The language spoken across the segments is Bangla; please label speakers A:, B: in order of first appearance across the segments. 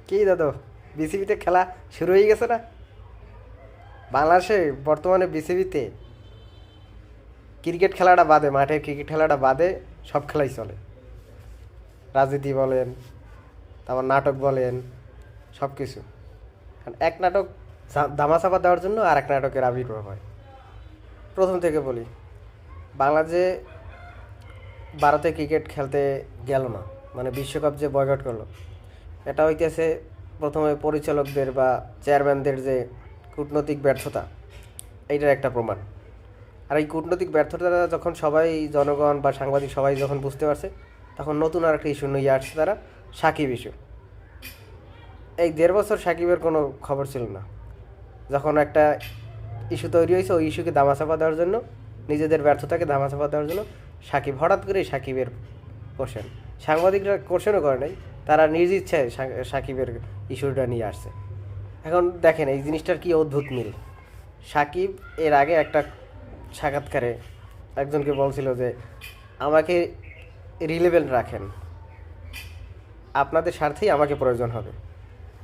A: কি দাদু, বিসিবিতে খেলা শুরু হয়ে গেছে না? বাংলাদেশে বর্তমানে বিসিবিতে ক্রিকেট খেলাটা বাদে, মাঠের ক্রিকেট খেলাটা বাদে সব খেলাই চলে। রাজনীতি বলেন, তারপর নাটক বলেন, সব কিছু। কারণ এক নাটক ধামাচাপা দেওয়ার জন্য আর এক নাটকের আবির্ভাব হয়। প্রথম থেকে বলি, বাংলাদেশে ভারতে ক্রিকেট খেলতে গেল না, মানে বিশ্বকাপ যে বয়কট করলো, এটা হইতেছে প্রথমে পরিচালকদের বা চেয়ারম্যানদের যে কূটনৈতিক ব্যর্থতা, এইটার একটা প্রমাণ। আর এই কূটনৈতিক ব্যর্থতাটা যখন সবাই, জনগণ বা সাংবাদিক সবাই যখন বুঝতে পারছে, তখন নতুন আর একটা ইস্যু নিয়ে আসছে তারা, সাকিব ইস্যু। এই 1.5 বছর সাকিবের কোনো খবর ছিল না। যখন একটা ইস্যু তৈরি হয়েছে, ওই ইস্যুকে ধামাচাপা দেওয়ার জন্য, নিজেদের ব্যর্থতাকে ধামাচাপা দেওয়ার জন্য সাকিব, হঠাৎ করেই সাকিবের কোশ্চেন। সাংবাদিকরা কোশ্চেনও করে নাই, তারা নিজ ইচ্ছায় সাকিবের ইস্যুটা নিয়ে আসছে। এখন দেখেন এই জিনিসটার কি অদ্ভুত মিল। সাকিব এর আগে একটা সাক্ষাৎকারে একজনকে বলছিল যে, আমাকে রিলেভেন্ট রাখেন, আপনাদের স্বার্থেই আমাকে প্রয়োজন হবে,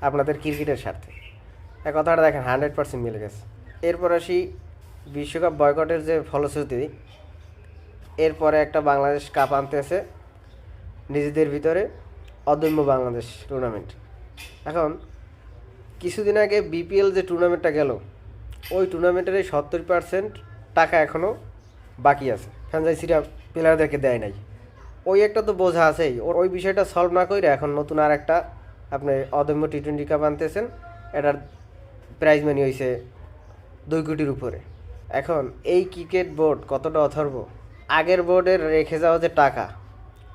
A: আপনাদের ক্রিকেটের স্বার্থে। এই কথাটা দেখেন 100% মিলে গেছে। এরপর আসি বিশ্বকাপ বয়কটের যে ফলশ্রুতি, এরপরে একটা বাংলাদেশ কাপ আনতেছে নিজেদের ভিতরে, অদম্য বাংলাদেশ টুর্নামেন্ট। এখন কিছুদিন আগে বিপিএল যে টুর্নামেন্টটা গেল, ওই টুর্নামেন্টের 70% টাকা এখনও বাকি আছে, ফ্র্যাঞ্চাইজিরা প্লেয়ারদেরকে দেয় নাই। ওই একটা তো বোঝা আছেই। ওই বিষয়টা সলভ না করে এখন নতুন আর একটা আপনি অদম্য টি-20 কাপ আনতেছেন, এটার প্রাইজ মানি হয়েছে 2 কোটির উপরে। এখন এই ক্রিকেট বোর্ড কতটা অথর্ব, আগের বোর্ডের রেখে যাওয়া যে টাকা,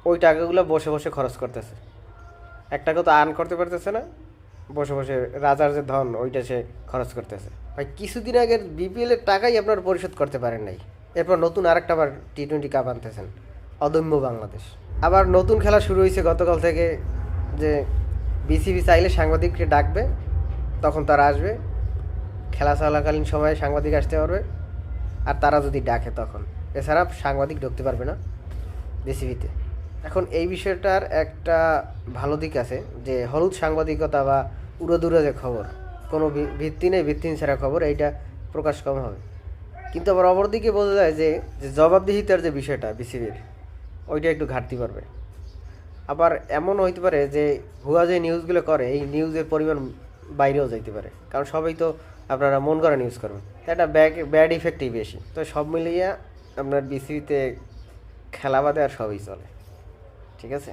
A: ওই টাকাগুলো বসে বসে খরচ করতেছে। এক টাকা তো আর্ন করতে পারতেছে না, বসে বসে রাজার যে ধন ওইটা সে খরচ করতেছে। ভাই কিছুদিন আগের বিপিএলের টাকাই আপনার পরিশোধ করতে পারেন নাই, এরপর নতুন আরেকটা আবার টি-20 কাপ আনতেছেন, অদম্য বাংলাদেশ। আবার নতুন খেলা শুরু হয়েছে গতকাল থেকে, যে বিসিবি চাইলে সাংবাদিককে ডাকবে, তখন তারা আসবে, খেলা চলাকালীন সময়ে সাংবাদিক আসতে পারবে, আর তারা যদি ডাকে তখন। এছাড়া সাংবাদিক ঢুকতে পারবে না বিসিবিতে। এখন এই বিষয়টার একটা ভালো দিক আছে, যে হলুদ সাংবাদিকতা বা উড়োদুড়ো যে খবর, কোনো ভিত্তি নেই, ভিত্তিহীন ছাড়া খবর, এইটা প্রকাশ কম হবে। কিন্তু আবার অপরদিকে বোঝা যায় যে যে জবাবদিহিতার যে বিষয়টা বিসিবির, ওইটা একটু ঘাটতি পারবে। আবার এমন হইতে পারে যে ভুয়া যে নিউজগুলো করে, এই নিউজের পরিমাণ বাইরেও যাইতে পারে, কারণ সবাই তো আপনারা মন করা নিউজ করবেন, এটা ব্যাড ইফেক্টই বেশি। তো সব মিলিয়ে আপনার বিসিবিতে খেলা বাদে আর সবই চলে। ঠিক আছে।